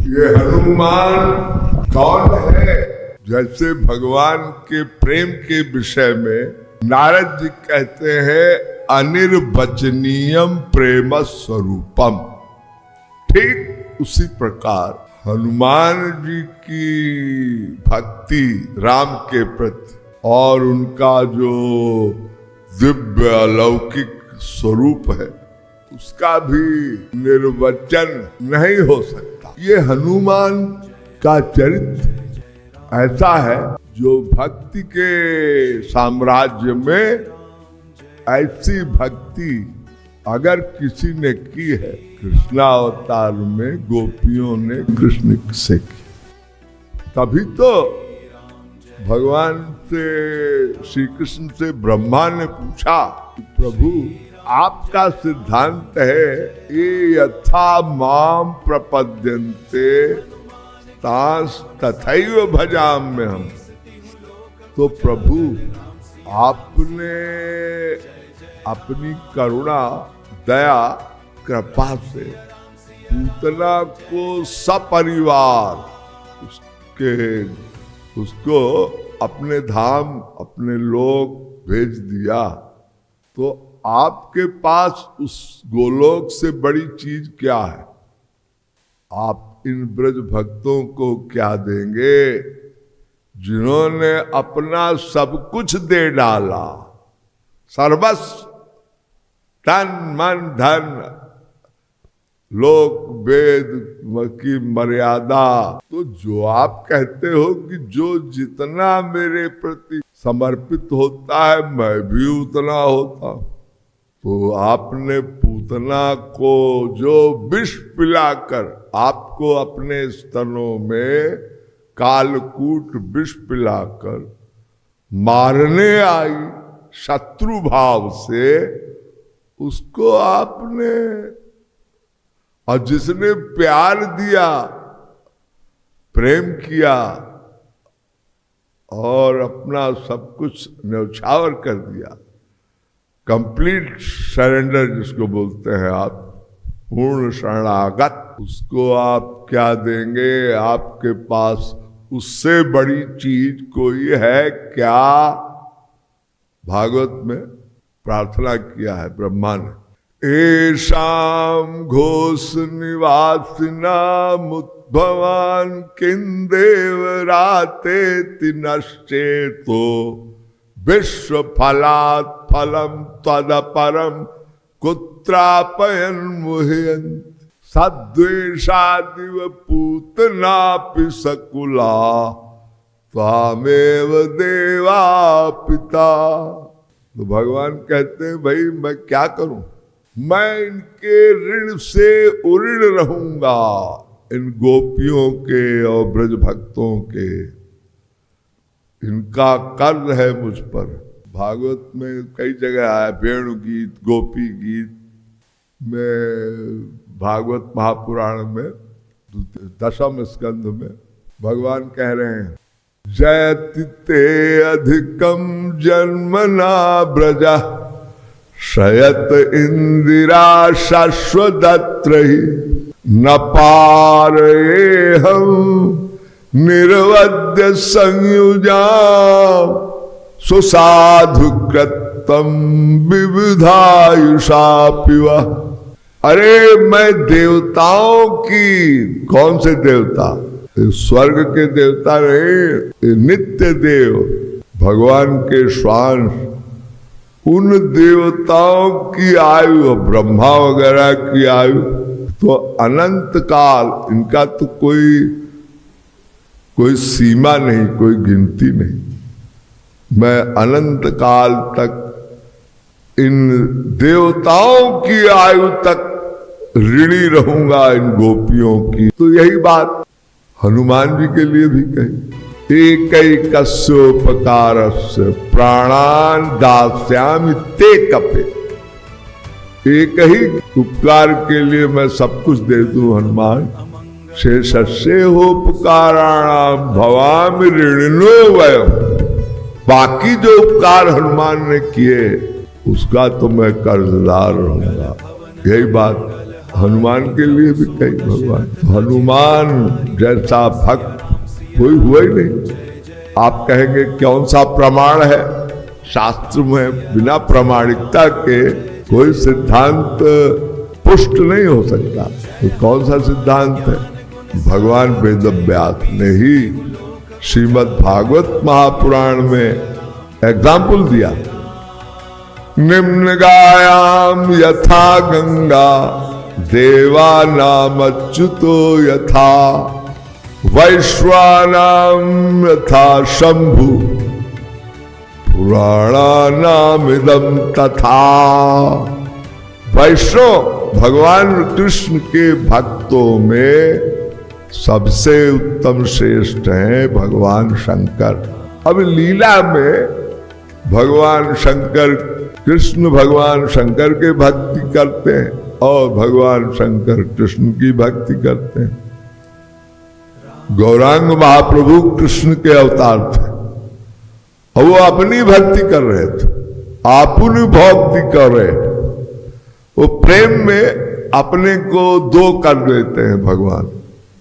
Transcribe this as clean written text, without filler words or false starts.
ये हनुमान कौन है? जैसे भगवान के प्रेम के विषय में नारद जी कहते हैं अनिर्वचनीयम प्रेम स्वरूपम, ठीक उसी प्रकार हनुमान जी की भक्ति राम के प्रति और उनका जो दिव्य अलौकिक स्वरूप है उसका भी निर्वचन नहीं हो सकता। ये हनुमान का चरित्र ऐसा है जो भक्ति के साम्राज्य में ऐसी भक्ति अगर किसी ने की है, कृष्णावतार में गोपियों ने कृष्ण से की। तभी तो भगवान से, श्री कृष्ण से ब्रह्मा ने पूछा, प्रभु आपका सिद्धांत है ये यथा माम प्रपद्यन्ते तांस तथैव भजाम्य हम। तो प्रभु आपने अपनी करुणा दया कृपा से पूतना को सपरिवार उसको अपने धाम अपने लोक भेज दिया, तो आपके पास उस गोलोक से बड़ी चीज क्या है? आप इन ब्रज भक्तों को क्या देंगे जिन्होंने अपना सब कुछ दे डाला, सर्वस्व तन मन धन लोक वेद की मर्यादा। तो जो आप कहते हो कि जो जितना मेरे प्रति समर्पित होता है मैं भी उतना होता हूं, तो आपने पूतना को जो विष पिलाकर आपको अपने स्तनों में कालकूट विष पिलाकर मारने आई शत्रु भाव से, उसको आपने, और जिसने प्यार दिया प्रेम किया और अपना सब कुछ न्यौछावर कर दिया, कंप्लीट सरेंडर जिसको बोलते हैं आप, पूर्ण शरणागत, उसको आप क्या देंगे? आपके पास उससे बड़ी चीज कोई है क्या? भागवत में प्रार्थना किया है ब्रह्मा ने, एषाम घोष निवासिनाम उद्भवान किंदेव राते तिनश्चेतो विश्व फलात् फलम तदपरम कुत्रापयन मुह्यन्ति सद्वेषादिव पूतनापि सकुला त्वामेव देवा पिता। तो भगवान कहते हैं भाई मैं क्या करूं, मैं इनके ऋण से उऋण रहूंगा, इन गोपियों के और ब्रज भक्तों के, इनका कर्ज है मुझ पर। भागवत में कई जगह आया, वेणु गीत, गोपी गीत में, भागवत महापुराण में 10वें स्कंध में भगवान कह रहे हैं, जयति ते अधिकम जन्मना ब्रजा शयत इंदिरा शश्वदत्रहि न पारे हम निर्वद्य संयुजा सुसाधु कृतम विविधायुषा पिवा। अरे मैं देवताओं की, कौन से देवता? स्वर्ग के देवता नहीं, नित्य देव भगवान के श्वान, उन देवताओं की आयु, ब्रह्मा वगैरह की आयु तो अनंत काल, इनका तो कोई सीमा नहीं, कोई गिनती नहीं। मैं अनंत काल तक इन देवताओं की आयु तक ऋणी रहूंगा इन गोपियों की। तो यही बात हनुमान जी के लिए भी कही, एकैकस्योपकारस्य प्राणान दास्यामि ते कपे। एक ही उपकार के लिए मैं सब कुछ दे दूं हनुमान, शेषस्य होपकाराणाम भवामि ऋणिनो वयम्। बाकी जो उपकार हनुमान ने किए उसका तो मैं कर्जदार रहूंगा। यही बात हनुमान के लिए भी कई भगवान। हनुमान जैसा भक्त कोई हुआ ही नहीं। आप कहेंगे कौन सा प्रमाण है? शास्त्र में बिना प्रमाणिकता के कोई सिद्धांत पुष्ट नहीं हो सकता। तो कौन सा सिद्धांत है? भगवान वेदव्यास ने ही श्रीमद् भागवत महापुराण में एग्जाम्पल दिया। निम्नगायाम यथा गंगा देवानाम अच्युतो यथा वैश्वानाम यथा शंभु पुराणानामिदं तथा। वैष्णव भगवान कृष्ण के भक्तों में सबसे उत्तम श्रेष्ठ हैं भगवान शंकर। अब लीला में भगवान शंकर, कृष्ण भगवान शंकर के भक्ति करते हैं और भगवान शंकर कृष्ण की भक्ति करते हैं। गौरांग महाप्रभु कृष्ण के अवतार थे और वो अपनी भक्ति कर रहे थे, आपुनी भक्ति कर रहे थे। वो प्रेम में अपने को दो कर देते हैं भगवान।